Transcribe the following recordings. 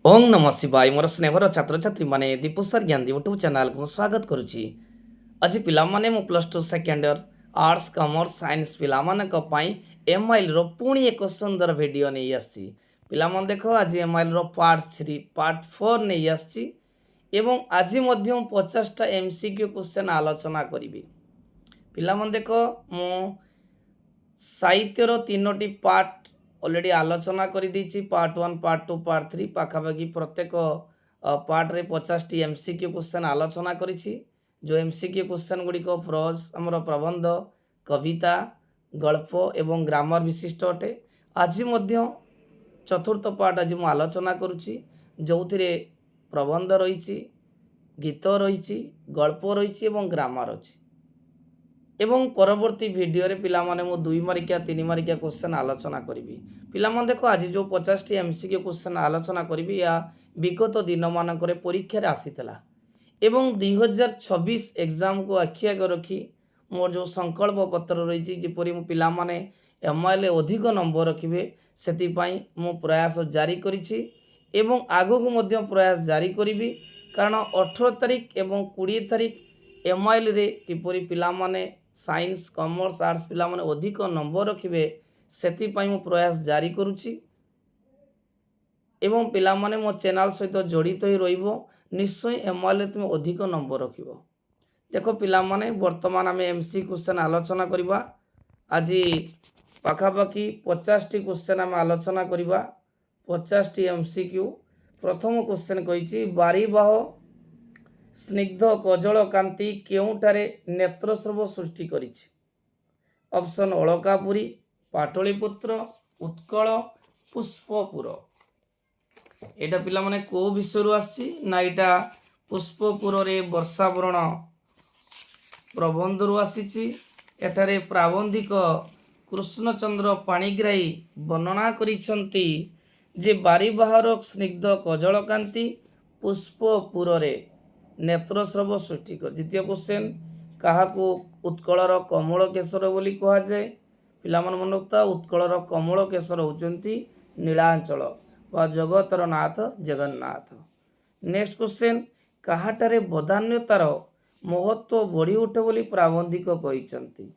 ओं नमः शिवाय मोर स्नेहर छात्र छात्री माने दीपुसर ज्ञान यूट्यूब चैनल को स्वागत करुच्ची। आज पिलामाने मु plus two second year arts commerce science पिलामानक पई एमआईएल रो पुणी एक सुंदर वीडियो नहीं आसी। पिलामान देखो आज एमआईएल रो पार्ट 3 पार्ट 4 नहीं आसी एवं आज मध्यम 50टा एमसीक्यू क्वेश्चन आलोचना करी। पिलामान देखो मु साहित्यर तीनोटी पार्ट ऑलरेडी आलोचना कर पार्ट 1 पार्ट 2 पार्ट 3 पाखापाखि प्रत्येक पार्ट रे 50टी एमसीक्यू क्वेश्चन आलोचना करी। जो एमसीक्यू क्वेश्चन गुड़िक प्रोज आमर प्रबंध कविता गल्प एवं ग्रामर विशिष्ट अटे। आज मध्य चतुर्थ पार्ट आज मुझे आलोचना करुच्ची जो प्रबंध रही गीत रही गल्प रही एवं ग्रामर अच्छी एवं परवर्ती वीडियो रे पिला माने मो 2 मार्किया 3 मार्किया क्वेश्चन आलोचना करी। पिला मन देखो आज जो 50टी एमसीक्यू क्वेश्चन आलोचना करी या विगत दिन मानक परीक्षा रे आसीतला एवं 2026 एग्जाम को आखि आगे रखी मोर जो संकल्प पत्र रही जेपरी मो पिला माने एमआईएल अधिक नंबर रखिबे सेति पई मो प्रयास जारी करिछि एवं आगो को मध्य प्रयास जारी करिवि। कारण 18 तारिख एवं 20 तारिख एमआईएल रे किपरि पिला माने साइंस कॉमर्स आर्ट्स पिला माने अधिक नंबर रखिबे सेति पई मो प्रयास जारी करुछि एवं पिला माने मो चैनल सहित जड़ित ही रहिबो। निश्चय एमआईएल तुम अधिक नंबर रखिबो। देखो पिला माने वर्तमान आम एमसी क्वेश्चन आलोचना करिबा। आज पाखापाखि 50टी क्वेश्चन आम आलोचना करिबा 50टी एमसीक्यू। प्रथम क्वेश्चन कहिछि बारीबाह स्निग्ध कजल कांति केउटारे नेत्रस्रव सृष्टि करिछि। ऑप्शन अलकापुरी पाटलिपुत्र उत्कल पुष्पपुर। एटा पिला माने को विषय आसी ना एटा पुष्पपुर रे वर्षावरण प्रबंध आसी। एठारे प्राबंधिक कृष्णचंद्र पाणिग्राही वर्णना करिसंती जे बारीबाहर स्निग्ध कजल कांति पुष्पपुर रे नेत्रस्रव सृष्टि कर। द्वितीय क्वेश्चन क्या उत्कलर कमल केशर बोली कह जाए। पिला मन रखता उत्कलर कमल केशर होचंती नीलांचल व जगतर नाथ जगन्नाथ। नेक्स्ट क्वेश्चन काहाटारे बदान्यतार महत्व बढ़ी उठे बोली प्राबंधिक कहिसंती।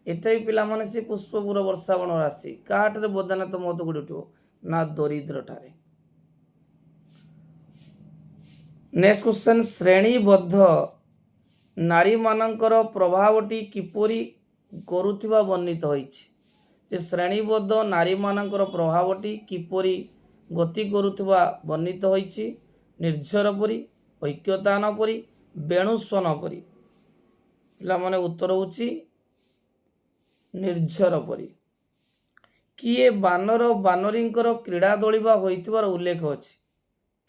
एटा भी पिला माने से पुष्पपुर वर्षावरण राशि काहाटारे बदान्यता महत्व बढ़ी उठो ना दरिद्र ठारे। नेक्स्ट क्वेश्चन श्रेणीबद्ध नारी मानकर प्रभावटी किपरि करुथिबा वर्णित होइछि। जे श्रेणीबद्ध नारी मानकर प्रभावटी किपरि गति करुथिबा वर्णित होइछि। निर्झर परी ऐक्यतान परी बेणुस्वन परी। पिला माने उत्तर होछि निर्झर परी। किए बानर बानरींकर क्रीड़ा दौड़िबा होइथिबार उल्लेख अछि।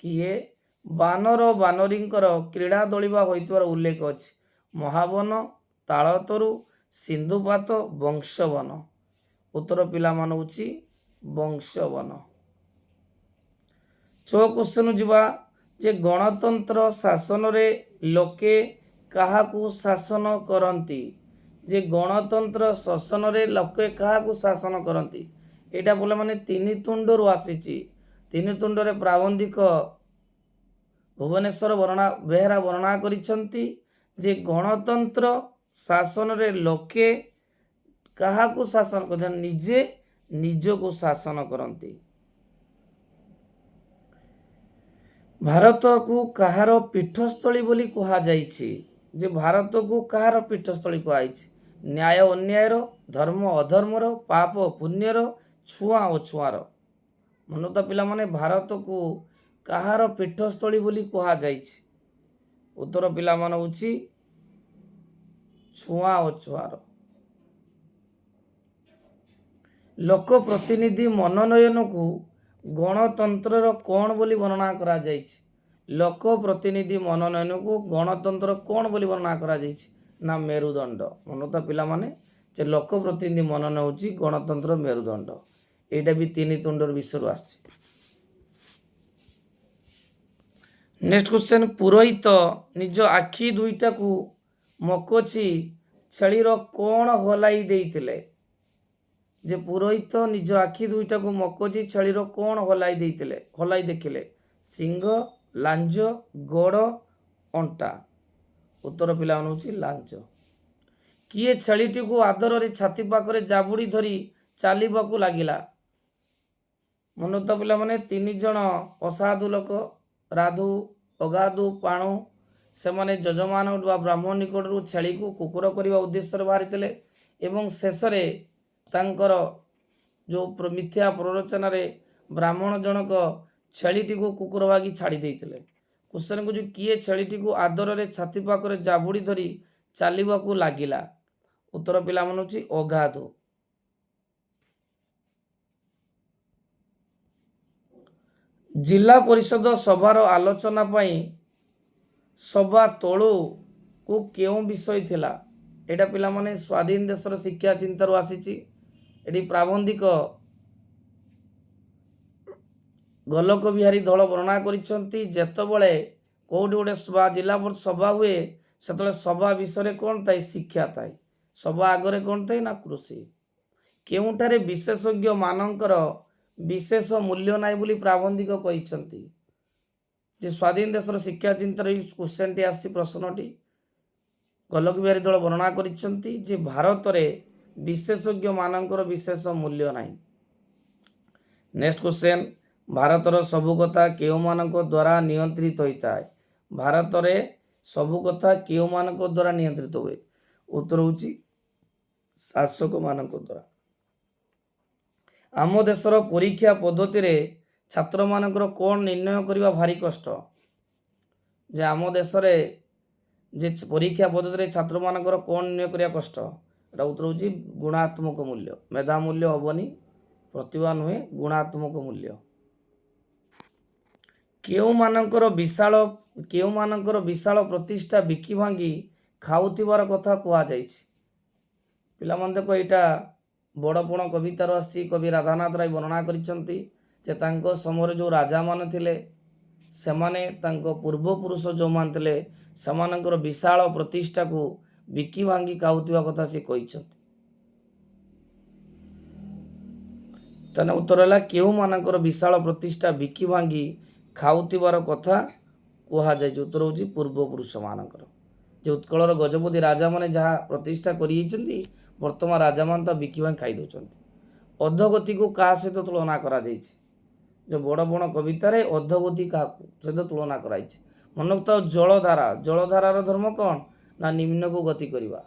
किए बानर बानरींकर क्रीड़ा दौड़िबा होइथिबार उल्लेख अछि। महावन तालतरु सिंधुपात वंशवन। उत्तर पिला मान होछि वंशवन। छो क्वेश्चन जिबा जे गणतंत्र शासन रे लोके काहाकू शासन करंती। जे गणतंत्र शासन रे लोके काहाकू शासन करंती एटा बोले माने तीन तुंडरू आसीची। तीन तुंड रे प्राबंधिक भुवनेश्वर बेहरा वर्णना करिसंती जे गणतंत्र शासन रे लोके काहाकू शासन करते निजे निजको शासन करंती। भारत को कहार पीठस्थली बोली कहा जाइछि। जे भारत को कहार पीठस्थली कहाइछि। न्याय अन्यायर धर्म अधर्मर पाप पुण्यर छुआ अछुआर। मनता पिला माने भारत को कहार पीठस्थली बोली कहा जाइछि। उत्तर पिला मान होछि छुआ अछुआर। लोक प्रतिनिधि मनोनयन को गणतंत्र कौन बोली वर्णना करा जाइछि। लोक प्रतिनिधि मनोनयन को गणतंत्र कौन बोली वर्णना करा जाइछि ना मेरुदंड। मनता पिला माने जे लोक प्रतिनिधि मनोनयन होछि गणतंत्र मेरुदंड। एटा भी तीन तुंडर विषय आछि। नेक्स्ट क्वेश्चन पुरोहित निज आखि दुईटा को मकोची छेलीर कौन हलाई देइथिले। जे पुरोहित निज आखि दुईटा को मकोची छेलीर कौन हलाई देखिले ସିଂହ, ଲାଞ୍ଜ, ଗୋଡ଼, ଅଣ୍ଟା। ଉତ୍ତର ପିଲାମାନେ ହେଉଛି ଲାଞ୍ଜ। କିଏ ଛେଳିଟିକୁ ଆଦରରେ ଛାତି ପାଖରେ ଜାବୁଡ଼ି ଧରି ଚାଲିବାକୁ ଲାଗିଲା? ମନୋତ ପିଲାମାନେ 3 ଜଣ ଅସାଧୁ ଲୋକ, ରାଧୁ, ଅଗାଧୁ, ପାଣୁ, ସେମାନେ ଯଜମାନ ବା ବ୍ରାହ୍ମଣ ନିକଟରୁ ଛେଳିକୁ କୁକୁର କରିବା ଉଦ୍ଦେଶ୍ୟରେ ବାହାରିଥିଲେ ଏବଂ ଶେଷରେ ତାଙ୍କର ଯେଉଁ ମିଥ୍ୟା ପ୍ରରୋଚନାରେ ବ୍ରାହ୍ମଣ ଜଣକ ଛେଳିଟିକୁ କୁକୁର ଭାଗି ଛାଡ଼ି ଦେଇଥିଲେ। କ୍ୱେଶ୍ଚନ୍ କହୁଛି କିଏ ଛେଳିଟିକୁ ଆଦରରେ ଛାତି ପାଖରେ ଜାବୁଡ଼ି ଧରି ଚାଲିବାକୁ ଲାଗିଲା? ଉତ୍ତର ପିଲାମାନେ ହେଉଛି ଅଗାଧୁ। ଜିଲ୍ଲା ପରିଷଦ ସଭାର ଆଲୋଚନା ପାଇଁ ସଭା ତଳୁକୁ କେଉଁ ବିଷୟ ଥିଲା? ଏଇଟା ପିଲାମାନେ ସ୍ୱାଧୀନ ଦେଶର ଶିକ୍ଷା ଚିନ୍ତାରୁ ଆସିଛି। ଏଠି ପ୍ରାବନ୍ଧିକ ଗୋଲକ ବିହାରୀ ଧଳ ବର୍ଣ୍ଣନା କରିଛନ୍ତି ଯେତେବେଳେ କେଉଁଠି ଗୋଟେ ଜିଲ୍ଲା ସଭା ହୁଏ ସେତେବେଳେ ସଭା ବିଷୟରେ କ'ଣ ଥାଏ? ଶିକ୍ଷା ଥାଏ। ସଭା ଆଗରେ କ'ଣ ଥାଏ ନା କୃଷି। କେଉଁଠାରେ ବିଶେଷଜ୍ଞ ମାନଙ୍କର ବିଶେଷ ମୂଲ୍ୟ ନାହିଁ ବୋଲି ପ୍ରାବନ୍ଧିକ କହିଛନ୍ତି? ଯେ ସ୍ୱାଧୀନ ଦେଶର ଶିକ୍ଷା ଚିନ୍ତାର ଏଇ କ୍ୱେଶ୍ଚନଟି ଆସିଛି ପ୍ରଶ୍ନଟି। ଗୋଲକ ବିହାରୀ ଦଳ ବର୍ଣ୍ଣନା କରିଛନ୍ତି ଯେ ଭାରତରେ ବିଶେଷଜ୍ଞ ମାନଙ୍କର ବିଶେଷ ମୂଲ୍ୟ ନାହିଁ। ନେକ୍ସଟ କ୍ୱେଶ୍ଚନ, ଭାରତର ସବୁ କଥା କେଉଁମାନଙ୍କ ଦ୍ୱାରା ନିୟନ୍ତ୍ରିତ ହୋଇଥାଏ? ଭାରତରେ ସବୁ କଥା କେଉଁମାନଙ୍କ ଦ୍ୱାରା ନିୟନ୍ତ୍ରିତ ହୁଏ? ଉତ୍ତର ହେଉଛି ଶାସକମାନଙ୍କ ଦ୍ୱାରା। ଆମ ଦେଶର ପରୀକ୍ଷା ପଦ୍ଧତିରେ ଛାତ୍ରମାନଙ୍କର କ'ଣ ନିର୍ଣ୍ଣୟ କରିବା ଭାରି କଷ୍ଟ? ଯେ ଆମ ଦେଶରେ ଯେ ପରୀକ୍ଷା ପଦ୍ଧତିରେ ଛାତ୍ରମାନଙ୍କର କ'ଣ ନିର୍ଣ୍ଣୟ କରିବା କଷ୍ଟ? ଏଟା ଉତ୍ତର ହେଉଛି ଗୁଣାତ୍ମକ ମୂଲ୍ୟ। ମେଧା ମୂଲ୍ୟ ହେବନି, ପ୍ରତିଭା ନୁହେଁ, ଗୁଣାତ୍ମକ ମୂଲ୍ୟ। କେଉଁମାନଙ୍କର ବିଶାଳ ପ୍ରତିଷ୍ଠା ବିକି ଭାଙ୍ଗି ଖାଉଥିବାର କଥା କୁହାଯାଇଛି? ପିଲାମାନେ ଦେଖ, ଏଇଟା ବଡ଼ପଣ କବିତାର ଆସିଛି। କବି ରାଧାନାଥ ରାୟ ବର୍ଣ୍ଣନା କରିଛନ୍ତି ଯେ ତାଙ୍କ ସମୟରେ ଯେଉଁ ରାଜାମାନେ ଥିଲେ ସେମାନେ ତାଙ୍କ ପୂର୍ବପୁରୁଷ ଯେଉଁମାନେ ଥିଲେ ସେମାନଙ୍କର ବିଶାଳ ପ୍ରତିଷ୍ଠାକୁ ବିକି ଭାଙ୍ଗି ଖାଉଥିବା କଥା ସେ କହିଛନ୍ତି। ତାହେଲେ ଉତ୍ତର ହେଲା କେଉଁମାନଙ୍କର ବିଶାଳ ପ୍ରତିଷ୍ଠା ବିକି ଭାଙ୍ଗି ଖାଉଥିବାର କଥା କୁହାଯାଇଛି? ଉତ୍ତର ହେଉଛି ପୂର୍ବପୁରୁଷମାନଙ୍କର। ଯେ ଉତ୍କଳର ଗଜପତି ରାଜାମାନେ ଯାହା ପ୍ରତିଷ୍ଠା କରିଯାଇଛନ୍ତି ବର୍ତ୍ତମାନ ରାଜାମାନେ ତା ବିକି ଭାଙ୍ଗି ଖାଇ ଦେଉଛନ୍ତି। ଅଧୋଗତିକୁ କାହା ସହିତ ତୁଳନା କରାଯାଇଛି? ଯେଉଁ ବଡ଼ ବଡ଼ କବିତାରେ ଅଧୋଗତି କାହାକୁ ସହିତ ତୁଳନା କରାଯାଇଛି? ମନୋକ୍ତ ଜଳଧାରା। ଜଳଧାରାର ଧର୍ମ କ'ଣ? ନା ନିମ୍ନକୁ ଗତି କରିବା।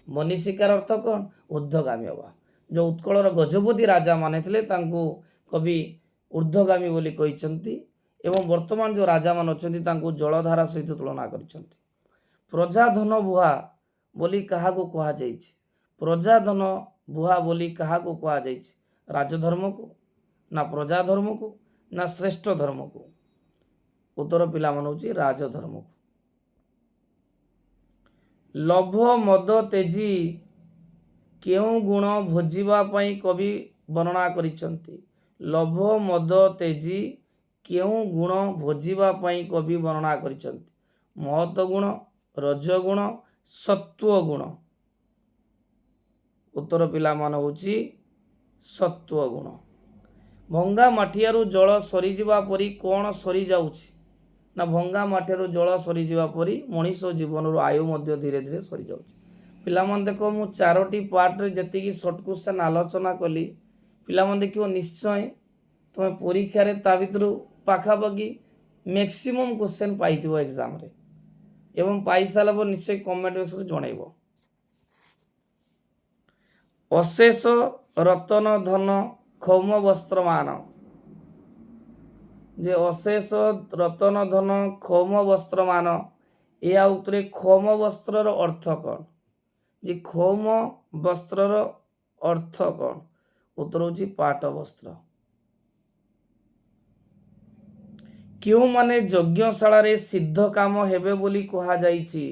ମନୀଷିକାର ଅର୍ଥ କ'ଣ? ଊର୍ଦ୍ଧ୍ୱଗାମୀ ହେବା। ଯେଉଁ ଉତ୍କଳର ଗଜପତି ରାଜାମାନେ ଥିଲେ ତାଙ୍କୁ କବି ଊର୍ଦ୍ଧ୍ୱଗାମୀ ବୋଲି କହିଛନ୍ତି ଏବଂ ବର୍ତ୍ତମାନ ଯେଉଁ ରାଜାମାନେ ଅଛନ୍ତି ତାଙ୍କୁ ଜଳଧାରା ସହିତ ତୁଳନା କରିଛନ୍ତି। ପ୍ରଜାଧନ ବୁହା ବୋଲି କାହାକୁ କୁହାଯାଇଛି? ପ୍ରଜାଧନ ବୁହା ବୋଲି କାହାକୁ କୁହାଯାଇଛି? ରାଜଧର୍ମକୁ, ନା ପ୍ରଜାଧର୍ମକୁ, ନା ଶ୍ରେଷ୍ଠ ଧର୍ମକୁ? ଉତ୍ତର ପିଲାମାନେ ହେଉଛି ରାଜଧର୍ମକୁ। ଲୋଭ ମଦ ତେଜି କେଉଁ ଗୁଣ ଭୋଜିବା ପାଇଁ କବି ବର୍ଣ୍ଣନା କରିଛନ୍ତି? ଲୋଭ ମଦ ତେଜି କେଉଁ ଗୁଣ ଭୋଜିବା ପାଇଁ କବି ବର୍ଣ୍ଣନା କରିଛନ୍ତି? ମହତ ଗୁଣ, ରଜଗୁଣ, ସତ୍ୱ ଗୁଣ। ଉତ୍ତର ପିଲାମାନେ ହେଉଛି ସତ୍ୱ ଗୁଣ। ଭଙ୍ଗା ମାଠିଆରୁ ଜଳ ସରିଯିବା ପରି କ'ଣ ସରିଯାଉଛି? ନା ଭଙ୍ଗା ମାଠିଆରୁ ଜଳ ସରିଯିବା ପରି ମଣିଷ ଜୀବନରୁ ଆୟୁ ମଧ୍ୟ ଧୀରେ ଧୀରେ ସରିଯାଉଛି। ପିଲାମାନେ ଦେଖ, ମୁଁ 4ଟି ପାର୍ଟରେ ଯେତିକି ସର୍ଟ କ୍ୱେଶ୍ଚନ୍ ଆଲୋଚନା କଲି ପିଲାମାନେ ଦେଖିବ ନିଶ୍ଚୟ ତୁମେ ପରୀକ୍ଷାରେ ତା ଭିତରୁ ପାଖାପାଖି ମ୍ୟାକ୍ସିମମ୍ କ୍ୱେଶ୍ଚନ୍ ପାଇଥିବ ଏକ୍ଜାମରେ ଏବଂ ପାଇସାରିଲା ପରେ ନିଶ୍ଚୟ କମେଣ୍ଟ ବକ୍ସରେ ଜଣାଇବ। ଅଶେଷ ରତନ ଧନ କ୍ଷୌମ ବସ୍ତ୍ରମାନ। ଯେ ଅଶେଷ ରତନ ଧନ କ୍ଷୌମ ବସ୍ତ୍ରମାନ, ଏହା ଉତ୍ତରେ କ୍ଷୌମ ବସ୍ତ୍ରର ଅର୍ଥ କ'ଣ? ଯେ କ୍ଷୌମ ବସ୍ତ୍ରର ଅର୍ଥ କ'ଣ? ଉତ୍ତର ହେଉଛି ପାଟ ବସ୍ତ୍ର। କେଉଁମାନେ ଯଜ୍ଞଶାଳାରେ ସିଦ୍ଧ କାମ ହେବେ ବୋଲି କୁହାଯାଇଛି?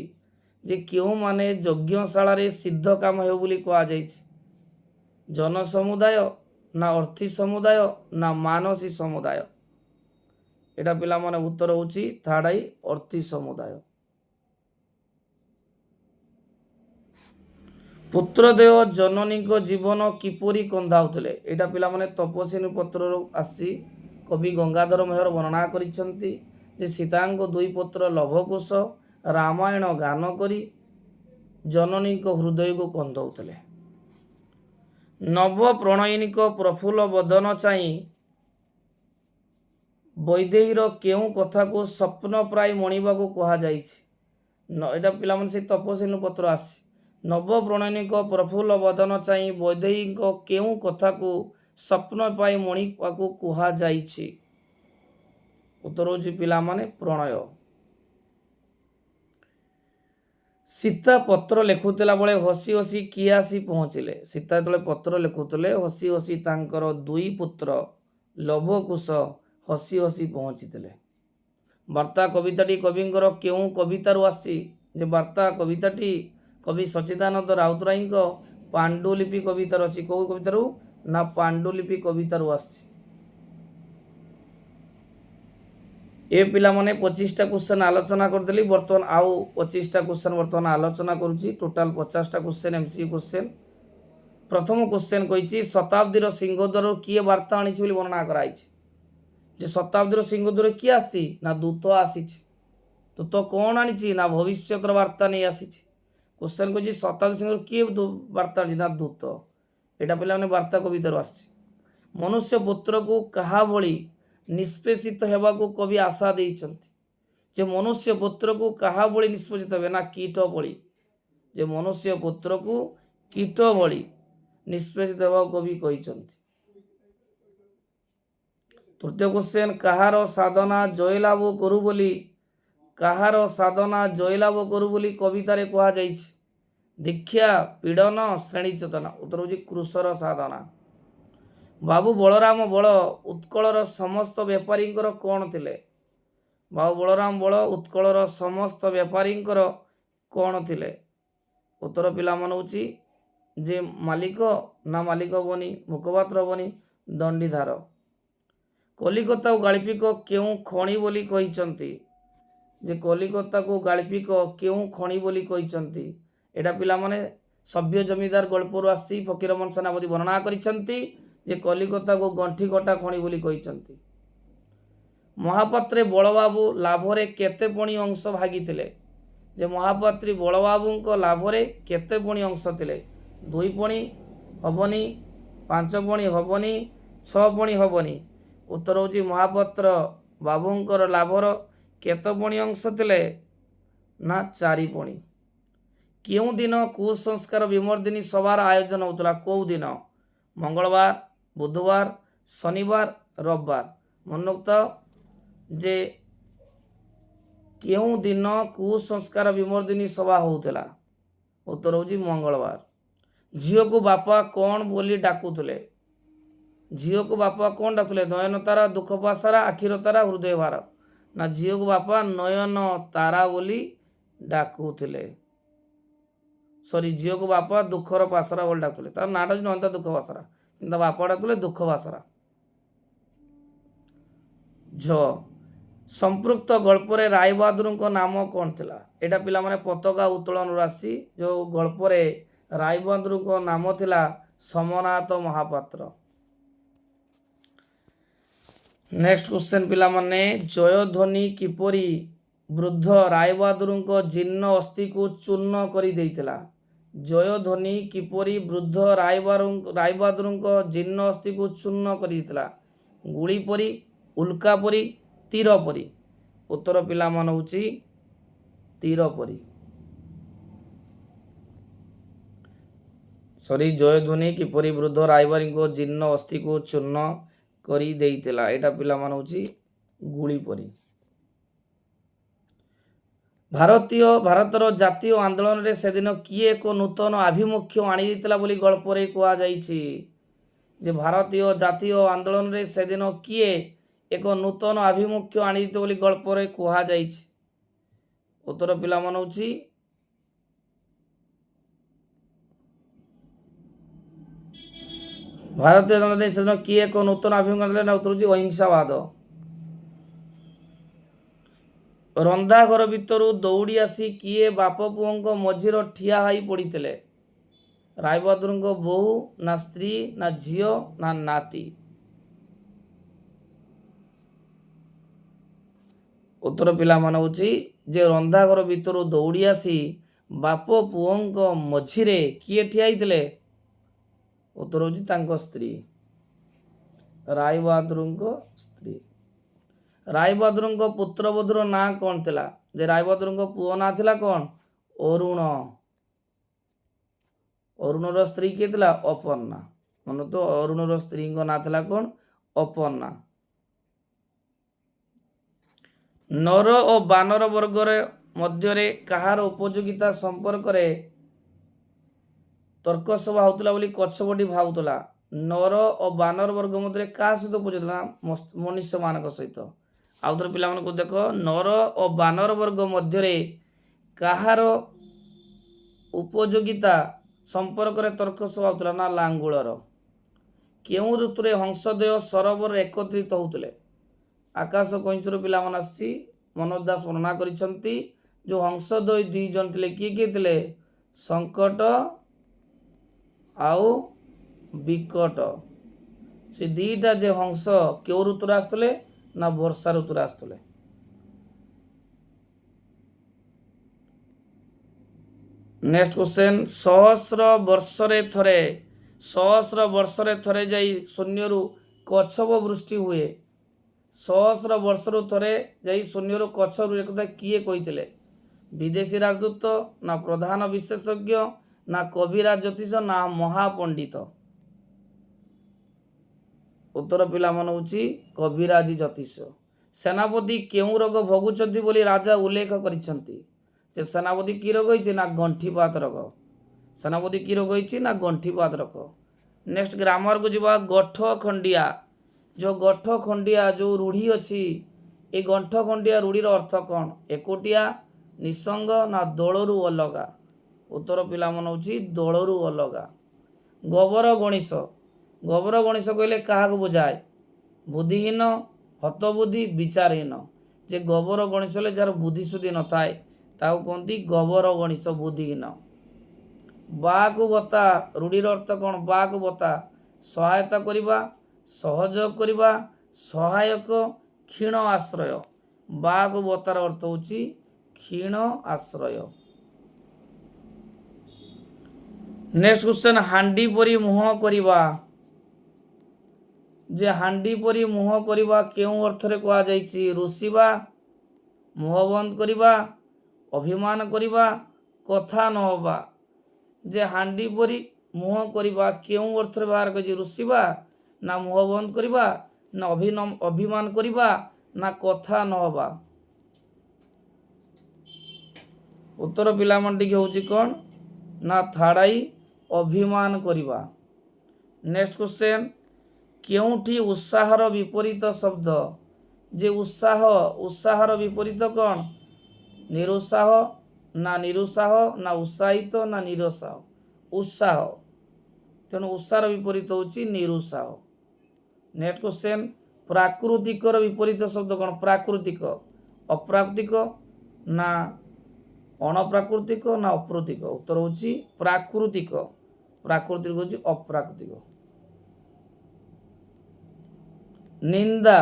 ଯେ କେଉଁମାନେ ଯଜ୍ଞଶାଳାରେ ସିଦ୍ଧ କାମ ହେବେ ବୋଲି କୁହାଯାଇଛି? ଜନ ସମୁଦାୟ, ନା ଅର୍ଥୀ ସମୁଦାୟ, ନା ମାନସୀ ସମୁଦାୟ? ଏଇଟା ପିଲାମାନେ ଉତ୍ତର ହେଉଛି ଥାର୍ଡ ଆଇ, ଅର୍ଥୀ ସମୁଦାୟ। ପୁତ୍ରଦେହ ଜନନୀଙ୍କ ଜୀବନ କିପରି କନ୍ଦାଉଥିଲେ? ଏଇଟା ପିଲାମାନେ ତପସ୍ୱିନୀ ପତ୍ରରୁ ଆସିଛି। କବି ଗଙ୍ଗାଧର ମେହର ବର୍ଣ୍ଣନା କରିଛନ୍ତି ଯେ ସୀତାଙ୍କ ଦୁଇ ପୁତ୍ର ଲଭକୁଶ ରାମାୟଣ ଗାନ କରି ଜନନୀଙ୍କ ହୃଦୟକୁ କନ୍ଧଉଥିଲେ। ନବ ପ୍ରଣୟିନୀଙ୍କ ପ୍ରଫୁଲ୍ଲ ବଦନ ଚାହିଁ ବୈଦେହୀର କେଉଁ କଥାକୁ ସ୍ୱପ୍ନ ପ୍ରାୟ ମଣିବାକୁ କୁହାଯାଇଛି? ଏଇଟା ପିଲାମାନେ ସେ ତପସ୍ୱିନୀ ପତ୍ର ଆସିଛି। ନବ ପ୍ରଣୟିନୀଙ୍କ ପ୍ରଫୁଲ୍ଲ ବଦନ ଚାହିଁ ବୈଦେହୀଙ୍କ କେଉଁ କଥାକୁ ସ୍ୱପ୍ନ ପ୍ରାୟ ମଣିବାକୁ କୁହାଯାଇଛି? ଉତ୍ତର ହେଉଛି ପିଲାମାନେ ପ୍ରଣୟ। ସୀତା ପତ୍ର ଲେଖୁଥିଲା ବେଳେ ହସି ହସି କିଏ ଆସି ପହଞ୍ଚିଲେ? ସୀତା ଯେତେବେଳେ ପତ୍ର ଲେଖୁଥିଲେ ହସି ହସି ତାଙ୍କର ଦୁଇ ପୁତ୍ର ଲଭକୁଶ ହସି ହସି ପହଞ୍ଚିଥିଲେ। ବାର୍ତ୍ତା କବିତାଟି କବିଙ୍କର କେଉଁ କବିତାରୁ ଆସିଛି? ଯେ ବାର୍ତ୍ତା କବିତାଟି କବି ସଚ୍ଚିଦାନନ୍ଦ ରାଉତରାୟଙ୍କ ପାଣ୍ଡୁଲିପି କବିତାରୁ ଅଛି। କେଉଁ କବିତାରୁ? ନା ପାଣ୍ଡୁଲିପି କବିତାରୁ ଆସିଛି। ଏ ପିଲାମାନେ 25ଟା କ୍ୱେଶ୍ଚନ ଆଲୋଚନା କରିଦେଲି। ବର୍ତ୍ତମାନ ଆଉ 25ଟା କ୍ୱେଶ୍ଚନ ବର୍ତ୍ତମାନ ଆଲୋଚନା କରୁଛି। ଟୋଟାଲ 50ଟା କ୍ୱେଶ୍ଚନ MCQ କ୍ୱେଶ୍ଚନ। ପ୍ରଥମ କ୍ୱେଶ୍ଚନ କହିଛି ଶତାବ୍ଦୀର ସିଂହଦ୍ୱାରରୁ କିଏ ବାର୍ତ୍ତା ଆଣିଛି ବୋଲି ବର୍ଣ୍ଣନା କରାଯାଇଛି? ଯେ ଶତାବ୍ଦୀର ସିଂହଦ୍ୱାରରେ କିଏ ଆସିଛି? ନା ଦୂତ ଆସିଛି। ଦୂତ କ'ଣ ଆଣିଛି? ନା ଭବିଷ୍ୟତର ବାର୍ତ୍ତା ନେଇ ଆସିଛି। କ୍ୱେଶ୍ଚନ କହିଛି ଶତାବ୍ଦୀ ସିଂହଦ୍ୱାର କିଏ ବାର୍ତ୍ତା ଆଣିଛି? ନା ଦୂତ। ଏଇଟା ପିଲାମାନେ ବାର୍ତ୍ତା କବିତାରୁ ଆସିଛି। ମନୁଷ୍ୟ ପୁତ୍ରକୁ କାହା ଭଳି ନିଷ୍ପେଷିତ ହେବାକୁ କବି ଆଶା ଦେଇଛନ୍ତି? ଯେ ମନୁଷ୍ୟ ପୁତ୍ରକୁ କାହା ଭଳି ନିଷ୍ପେଷିତ ହେବେ? ନା କୀଟ ଭଳି। ଯେ ମନୁଷ୍ୟ ପୁତ୍ରକୁ କୀଟ ଭଳି ନିଷ୍ପେଷିତ ହେବାକୁ କବି କହିଛନ୍ତି। ତୃତୀୟ କ୍ୱେଶ୍ଚନ କାହାର ସାଧନା ଜୟଲାଭ କରୁ ବୋଲି କବିତାରେ କୁହାଯାଇଛି? ଦୀକ୍ଷା, ପୀଡ଼ନ, ଶ୍ରେଣୀ ଚେତନା। ଉତ୍ତର ହେଉଛି କୃଷର ସାଧନା। ବାବୁ ବଳରାମ ବଳ ଉତ୍କଳର ସମସ୍ତ ବେପାରୀଙ୍କର କ'ଣ ଥିଲେ? ବାବୁ ବଳରାମ ବଳ ଉତ୍କଳର ସମସ୍ତ ବେପାରୀଙ୍କର କ'ଣ ଥିଲେ? ଉତ୍ତର ପିଲାମାନେ ହେଉଛି ଯେ ମାଲିକ, ନା ମାଲିକ ହବନି, ମୁଖପାତ୍ର ହବନି, ଦଣ୍ଡିଧାର। କଲିକତାକୁ ଗାଳ୍ପିକ କେଉଁ ଖଣି ବୋଲି କହିଛନ୍ତି? ଯେ କଲିକତାକୁ ଗାଳ୍ପିକ କେଉଁ ଖଣି ବୋଲି କହିଛନ୍ତି? ଏଇଟା ପିଲାମାନେ ସଭ୍ୟ ଜମିଦାର ଗଳ୍ପରୁ ଆସିଛି। ଫକୀରମୋହନ ସେନାପତି ବର୍ଣ୍ଣନା କରିଛନ୍ତି ଯେ କଲିକତାକୁ ଗଣ୍ଠି କଟା ଖଣି ବୋଲି କହିଛନ୍ତି। ମହାପାତ୍ରେ ବଳବାବୁ ଲାଭରେ କେତେ ପଣି ଅଂଶ ଭାଗିଥିଲେ? ଯେ ମହାପାତ୍ରୀ ବଳବାବୁଙ୍କ ଲାଭରେ କେତେ ପଣି ଅଂଶ ଥିଲେ? 2 ପଣି ହବନି, 5 ପଣି ହବନି, 6 ପଣି ହବନି। ଉତ୍ତର ହେଉଛି ମହାପାତ୍ର ବାବୁଙ୍କର ଲାଭର କେତେ ପଣି ଅଂଶ ଥିଲେ? ନା 4 ପଣି। କେଉଁ ଦିନ କୁସଂସ୍କାର ବିମର୍ଦିନୀ ସଭାର ଆୟୋଜନ ହେଉଥିଲା? କେଉଁ ଦିନ? ମଙ୍ଗଳବାର, ବୁଧବାର, ଶନିବାର, ରବିବାର। ମନେ ରଖିଥାଅ ଯେ କେଉଁ ଦିନ କୁସଂସ୍କାର ବିମର୍ଦିନୀ ସଭା ହେଉଥିଲା? ଉତ୍ତର ହେଉଛି ମଙ୍ଗଳବାର। ଝିଅକୁ ବାପା କ'ଣ ବୋଲି ଡାକୁଥିଲେ? ଝିଅକୁ ବାପା କ'ଣ ଡାକୁଥିଲେ? ନୟନ ତାରା, ଦୁଃଖ ପାସାରା, ଆଖିର ତାରା, ହୃଦୟ ଭାର। ନା ଝିଅକୁ ବାପା ନୟନ ତାରା ବୋଲି ଡାକୁଥିଲେ। ଝିଅକୁ ବାପା ଦୁଃଖର ପାସରା ବୋଲି ଡାକୁଥିଲେ। ତାର ନାଁଟା ହେଉଛି ନୟନ ତାରା ଦୁଃଖ ପାସରା, କିନ୍ତୁ ବାପା ଡାକୁଥିଲେ ଦୁଃଖ ପାସରା। ଝ ସମ୍ପୃକ୍ତ ଗଳ୍ପରେ ରାୟବାହାଦୁରଙ୍କ ନାମ କ'ଣ ଥିଲା? ଏଇଟା ପିଲାମାନେ ପତାକା ଉତ୍ତୋଳନରୁ ଆସିଛି। ଯେଉଁ ଗଳ୍ପରେ ରାୟବାହାଦୁରଙ୍କ ନାମ ଥିଲା ସମନାଥ ମହାପାତ୍ର। ନେକ୍ସଟ କ୍ୱେଶ୍ଚନ ପିଲାମାନେ ଜୟଧ୍ୱନି କିପରି ବୃଦ୍ଧ ରାୟବାହାଦୁରଙ୍କ ଜୀର୍ଣ୍ଣ ଅସ୍ଥିକୁ ଚୂର୍ଣ୍ଣ କରି ଦେଇଥିଲା? ଜୟଧ୍ୱନି କିପରି ବୃଦ୍ଧ ରାୟବାହାଦୁରଙ୍କ ଜୀର୍ଣ୍ଣ ଅସ୍ଥିକୁ ଚୂର୍ଣ୍ଣ କରିଦେଇଥିଲା? ଗୁଳି ପରି, ଉଲ୍କା ପରି, ତୀର ପରି। ଉତ୍ତର ପିଲାମାନେ ହେଉଛି ତୀର ପରି। ଜୟଧ୍ୱନି କିପରି ବୃଦ୍ଧ ରାୟବାହାଦୁରଙ୍କ ଜୀର୍ଣ୍ଣ ଅସ୍ଥିକୁ ଚୂର୍ଣ୍ଣ କରି ଦେଇଥିଲା? ଏଇଟା ପିଲାମାନେ ହେଉଛି ଗୁଳି ପରି। ଭାରତର ଜାତୀୟ ଆନ୍ଦୋଳନରେ ସେଦିନ କିଏ ଏକ ନୂତନ ଆଭିମୁଖ୍ୟ ଆଣିଦେଇଥିଲା ବୋଲି ଗଳ୍ପରେ କୁହାଯାଇଛି? ଯେ ଭାରତୀୟ ଜାତୀୟ ଆନ୍ଦୋଳନରେ ସେଦିନ କିଏ ଏକ ନୂତନ ଆଭିମୁଖ୍ୟ ଆଣିଦେଇଥିଲା ବୋଲି ଗଳ୍ପରେ କୁହାଯାଇଛି? ଉତ୍ତର ପିଲାମାନେ ହେଉଛି ଭାରତୀୟ ଆନ୍ଦୋଳନରେ ସେଦିନ କିଏ ଏକ ନୂତନ ଆଭିମୁଖ୍ୟ ଆଣିଦେଲା? ନା ଉତ୍ତର ହେଉଛି ଅହିଂସାବାଦ। ରନ୍ଧାଘର ଭିତରୁ ଦୌଡ଼ି ଆସି କିଏ ବାପ ପୁଅଙ୍କ ମଝିର ଠିଆ ହୋଇ ପଡ଼ିଥିଲେ? ରାୟବାହାଦୁରଙ୍କ ବୋହୂ, ନା ସ୍ତ୍ରୀ, ନା ଝିଅ, ନା ନାତି? ଉତ୍ତର ପିଲାମାନେ ହେଉଛି ଯେ ରନ୍ଧାଘର ଭିତରୁ ଦୌଡ଼ି ଆସି ବାପ ପୁଅଙ୍କ ମଝିରେ କିଏ ଠିଆ ହେଇଥିଲେ? ଉତ୍ତର ହେଉଛି ତାଙ୍କ ସ୍ତ୍ରୀ, ରାୟବାହାଦୁରଙ୍କ ସ୍ତ୍ରୀ। ରାୟବାହାଦୁରଙ୍କ ପୁତ୍ରବଧୂର ନାଁ କ'ଣ ଥିଲା? ଯେ ରାୟବାହାଦୁରଙ୍କ ପୁଅ ନାଁ ଥିଲା କ'ଣ? ଅରୁଣ। ଅରୁଣର ସ୍ତ୍ରୀ କିଏ ଥିଲା? ଅପର୍ଣ୍ଣା। ମନେ ତ ଅରୁଣର ସ୍ତ୍ରୀଙ୍କ ନାଁ ଥିଲା କ'ଣ? ଅପର୍ଣ୍ଣା। ନର ଓ ବାନର ବର୍ଗରେ ମଧ୍ୟରେ କାହାର ଉପଯୋଗିତା ସମ୍ପର୍କରେ ତର୍କ ସଭା ହେଉଥିଲା ବୋଲି କଛପଟି ଭାବୁଥିଲା? ନର ଓ ବାନର ବର୍ଗ ମଧ୍ୟରେ କାହା ସହିତ ଉପଯୋଗିତା? ମନୁଷ୍ୟମାନଙ୍କ ସହିତ। ଆଉ ଥରେ ପିଲାମାନଙ୍କୁ ଦେଖ, ନର ଓ ବାନର ବର୍ଗ ମଧ୍ୟରେ କାହାର ଉପଯୋଗିତା ସମ୍ପର୍କରେ ତର୍କ ସଭା ହେଉଥିଲା? ନା ଲାଙ୍ଗୁଳର। କେଉଁ ଋତୁରେ ହଂସଦେୟ ସରୋବରରେ ଏକତ୍ରିତ ହେଉଥିଲେ? ଆକାଶ କଇଁଚରୁ ପିଲାମାନେ ଆସିଛି, ମନୋଜ ଦାସ ବର୍ଣ୍ଣନା କରିଛନ୍ତି। ଯେଉଁ ହଂସଦେୟ ଦୁଇ ଜଣ ଥିଲେ, କିଏ କିଏ ଥିଲେ? ସଙ୍କଟ ଆଉ ବିକଟ। ସେ ଦୁଇଟା ଯେ ହଂସ କେଉଁ ଋତୁରେ ଆସୁଥିଲେ? ନା ବର୍ଷା ଋତୁରେ ଆସୁଥିଲେ। ନେକ୍ସଟ କ୍ୱେଶ୍ଚନ, ସହସ୍ର ବର୍ଷରେ ଥରେ ଯାଇ ଶୂନ୍ୟରୁ କଚ୍ଛପ ବୃଷ୍ଟି ହୁଏ। ସହସ୍ର ବର୍ଷରୁ ଥରେ ଯାଇ ଶୂନ୍ୟରୁ କଚ୍ଛପ ବୃଷ୍ଟି କଥା କିଏ କହିଥିଲେ? ବିଦେଶୀ ରାଜଦୂତ, ନା ପ୍ରଧାନ ବିଶେଷଜ୍ଞ, ନା କବିରାଜ ଜ୍ୟୋତିଷ, ନା ମହାପଣ୍ଡିତ? ଉତ୍ତର ପିଲାମାନେ ହେଉଛି କବିରାଜି ଜ୍ୟୋତିଷ। ସେନାପତି କେଉଁ ରୋଗ ଭୋଗୁଛନ୍ତି ବୋଲି ରାଜା ଉଲ୍ଲେଖ କରିଛନ୍ତି? ଯେ ସେନାପତି କି ରୋଗ ହେଇଛି? ନା ଗଣ୍ଠିପାତ ରୋଗ। ସେନାପତି କି ରୋଗ ହେଇଛି? ନା ଗଣ୍ଠିପାତ ରୋଗ। ନେକ୍ସଟ ଗ୍ରାମରକୁ ଯିବା। ଗଠ ଖଣ୍ଡିଆ, ଯେଉଁ ଗଠ ଖଣ୍ଡିଆ ଯେଉଁ ରୂଢ଼ି ଅଛି, এই ଗଣ୍ଠ ଖଣ୍ଡିଆ ରୂଢ଼ିର ଅର୍ଥ କ'ଣ? ଏକୁଟିଆ, ନିଃସଙ୍ଗ, ନା ଦଳରୁ ଅଲଗା? ଉତ୍ତର ପିଲାମାନେ ହେଉଛି ଦଳରୁ ଅଲଗା। ଗୋବର ଗଣିଷ, ଗୋବର ଗଣିଷ କହିଲେ କାହାକୁ ବୁଝାଏ? ବୁଦ୍ଧିହୀନ, ହତବୁଦ୍ଧି, ବିଚାରହୀନ। ଯେ ଗୋବର ଗଣିଷ ହେଲେ ଯାହାର ବୁଦ୍ଧିଶୁଦ୍ଧି ନଥାଏ ତାକୁ କୁହନ୍ତି ଗୋବର ଗଣିଷ, ବୁଦ୍ଧିହୀନ। ବାକୁ ବତା ରୂଢ଼ିର ଅର୍ଥ କ'ଣ? ବାକୁ ବତା ସହାୟତା କରିବା, ସହଯୋଗ କରିବା, ସହାୟକ, କ୍ଷୀଣ ଆଶ୍ରୟ। ବାକୁ ବତାର ଅର୍ଥ ହେଉଛି କ୍ଷୀଣ ଆଶ୍ରୟ। ନେକ୍ସଟ କ୍ୱେଶ୍ଚନ, ହାଣ୍ଡି ପରି ମୁହଁ କରିବା। ଯେ ହାଣ୍ଡି ପରି ମୁହଁ କରିବା କେଉଁ ଅର୍ଥରେ କୁହାଯାଇଛି? ରୁଷିବା, ମୁହଁ ବନ୍ଦ କରିବା, ଅଭିମାନ କରିବା, କଥା ନ ହେବା। ଯେ ହାଣ୍ଡି ପରି ମୁହଁ କରିବା କେଉଁ ଅର୍ଥରେ ବ୍ୟବହାର କରିଛି? ରୁଷିବା, ନା ମୁହଁ ବନ୍ଦ କରିବା, ନା ଅଭିମାନ କରିବା, ନା କଥା ନ ହେବା? ଉତ୍ତର ପିଲାମାନେ ଟିକେ ହେଉଛି କ'ଣ? ନା ଥାଡ଼ାଇ ଅଭିମାନ କରିବା। ନେକ୍ସଟ କ୍ୱେଶ୍ଚନ, କେଉଁଠି ଉତ୍ସାହର ବିପରୀତ ଶବ୍ଦ? ଯେ ଉତ୍ସାହର ବିପରୀତ କ'ଣ? ନିରୁତ୍ସାହ, ନା ନିରୁତ୍ସାହ, ନା ଉତ୍ସାହିତ, ନା ନିରୁତ୍ସାହ? ଉତ୍ସାହ। ତେଣୁ ଉତ୍ସାହର ବିପରୀତ ହେଉଛି ନିରୁତ୍ସାହ। ନେକ୍ସଟ କ୍ୱେଶ୍ଚନ, ପ୍ରାକୃତିକର ବିପରୀତ ଶବ୍ଦ କ'ଣ? ପ୍ରାକୃତିକ, ଅପ୍ରାକୃତିକ, ନା ଅଣପ୍ରାକୃତିକ, ନା ଅପ୍ରାକୃତିକ? ଉତ୍ତର ହେଉଛି ପ୍ରାକୃତିକ। ପ୍ରାକୃତିକ ହେଉଛି ଅପ୍ରାକୃତିକ। ନିନ୍ଦା,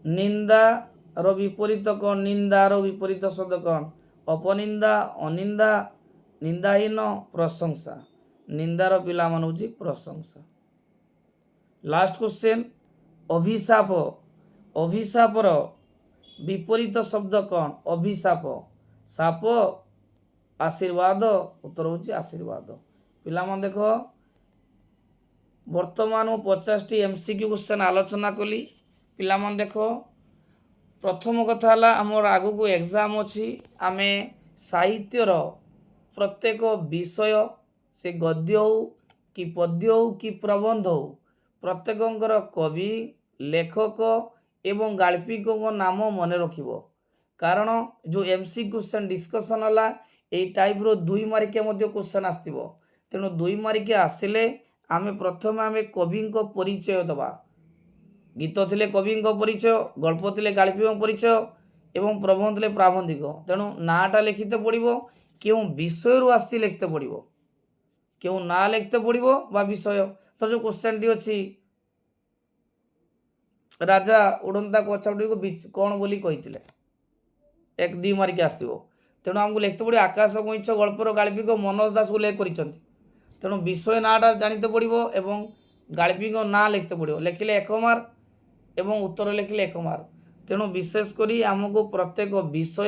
ନିନ୍ଦାର ବିପରୀତ କ'ଣ? ନିନ୍ଦାର ବିପରୀତ ଶବ୍ଦ କ'ଣ? ଅପନିନ୍ଦା, ଅନିନ୍ଦା, ନିନ୍ଦାହୀନ, ପ୍ରଶଂସା। ନିନ୍ଦାର ପିଲାମାନେ ହେଉଛି ପ୍ରଶଂସା। ଲାଷ୍ଟ କ୍ୱେଶ୍ଚନ, ଅଭିଶାପ, ଅଭିଶାପର ବିପରୀତ ଶବ୍ଦ କ'ଣ? ଅଭିଶାପ, ଶାପ, ଆଶୀର୍ବାଦ। ଉତ୍ତର ହେଉଛି ଆଶୀର୍ବାଦ। ପିଲାମାନେ ଦେଖ, ବର୍ତ୍ତମାନ ମୁଁ 50ଟି MCQ କ୍ୱେଶ୍ଚନ ଆଲୋଚନା କଲି। ପିଲାମାନେ ଦେଖ, ପ୍ରଥମ କଥା ହେଲା ଆମର ଆଗକୁ ଏକ୍ଜାମ୍ ଅଛି। ଆମେ ସାହିତ୍ୟର ପ୍ରତ୍ୟେକ ବିଷୟ, ସେ ଗଦ୍ୟ ହେଉ କି ପଦ୍ୟ ହେଉ କି ପ୍ରବନ୍ଧ ହେଉ, ପ୍ରତ୍ୟେକଙ୍କର କବି, ଲେଖକ ଏବଂ ଗାଳ୍ପିକଙ୍କ ନାମ ମନେ ରଖିବ। କାରଣ ଯେଉଁ MCQ କ୍ୱେଶ୍ଚନ ଡିସ୍କସନ୍ ହେଲା, ଏଇ ଟାଇପ୍ର 2 ମାର୍କିଆ ମଧ୍ୟ କ୍ୱେଶ୍ଚନ ଆସିଥିବ। ତେଣୁ 2 ମାର୍କିଆ ଆସିଲେ ପ୍ରଥମେ କବିଙ୍କ ପରିଚୟ ଦେବା। ଗୀତ ଥିଲେ କବିଙ୍କ ପରିଚୟ, ଗଳ୍ପ ଥିଲେ ଗାଳ୍ପିକଙ୍କ ପରିଚୟ ଏବଂ ପ୍ରବନ୍ଧ ଥିଲେ ପ୍ରାବନ୍ଧିକ। ତେଣୁ ନାଁଟା ଲେଖିତେ ପଡ଼ିବ, କେଉଁ ବିଷୟରୁ ଆସିଛି ଲେଖିତେ ପଡ଼ିବ, କେଉଁ ନାଁ ଲେଖିତେ ପଡ଼ିବ ବା ବିଷୟ। ତ ଯେଉଁ କ୍ୱେଶ୍ଚନଟି ଅଛି, ରାଜା ଉଡ଼ନ୍ତା କଛାଗୁଡ଼ିକୁ କ'ଣ ବୋଲି କହିଥିଲେ? 1 2 ମାରିକି ଆସିଥିବ। ତେଣୁ ଆମକୁ ଲେଖିତେ ପଡ଼ିବ ଆକାଶ କଇଁଛ ଗଳ୍ପର ଗାଳ୍ପିକ ମନୋଜ ଦାସ ଉଲ୍ଲେଖ କରିଛନ୍ତି। ତେଣୁ ବିଷୟ ନାଁଟା ଜାଣିତେ ପଡ଼ିବ ଏବଂ ଗାଳ୍ପିକ ନାଁ ଲେଖିତେ ପଡ଼ିବ। ଲେଖିଲେ 1 ମାର୍କ ଏବଂ ଉତ୍ତର ଲେଖିଲେ 1 ମାର୍କ। ତେଣୁ ବିଶେଷ କରି ଆମକୁ ପ୍ରତ୍ୟେକ ବିଷୟ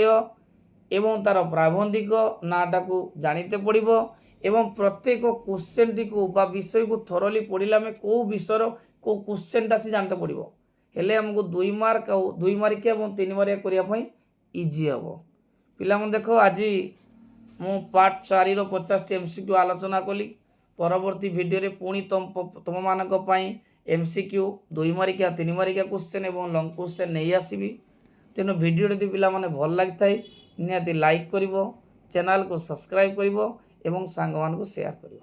ଏବଂ ତାର ପ୍ରାବନ୍ଧିକ ନାଁଟାକୁ ଜାଣିତେ ପଡ଼ିବ ଏବଂ ପ୍ରତ୍ୟେକ କ୍ୱେଶ୍ଚନଟିକୁ ବା ବିଷୟକୁ ଥରୋଲି ପଢ଼ିଲେ ଆମେ କେଉଁ ବିଷୟର କେଉଁ କ୍ୱେଶ୍ଚନଟା ସେ ଜାଣିତେ ପଡ଼ିବ। ହେଲେ ଆମକୁ 2 ମାର୍କ ଆଉ 2 ମାର୍କିଆ ଏବଂ 3 ମାର୍କିଆ କରିବା ପାଇଁ ଇଜି ହେବ। ପିଲାମାନେ ଦେଖ ଆଜି ମୁଁ ପାର୍ଟ 4ର 50ଟି MCQ ଆଲୋଚନା କଲି। ପରବର୍ତ୍ତୀ ଭିଡ଼ିଓରେ ପୁଣି ତୁମମାନଙ୍କ ପାଇଁ MCQ 2 ମାର୍କିଆ 3 ମାର୍କିଆ କ୍ୱେଶ୍ଚନ ଏବଂ ଲଙ୍ଗ କ୍ୱେଶ୍ଚନ ନେଇ ଆସିବି। ତେଣୁ ଭିଡ଼ିଓ ଯଦି ପିଲାମାନେ ଭଲ ଲାଗିଥାଏ ନିହାତି ଲାଇକ୍ କରିବ, ଚ୍ୟାନେଲକୁ ସବସ୍କ୍ରାଇବ୍ କରିବ ଏବଂ ସାଙ୍ଗମାନଙ୍କୁ ସେୟାର କରିବ।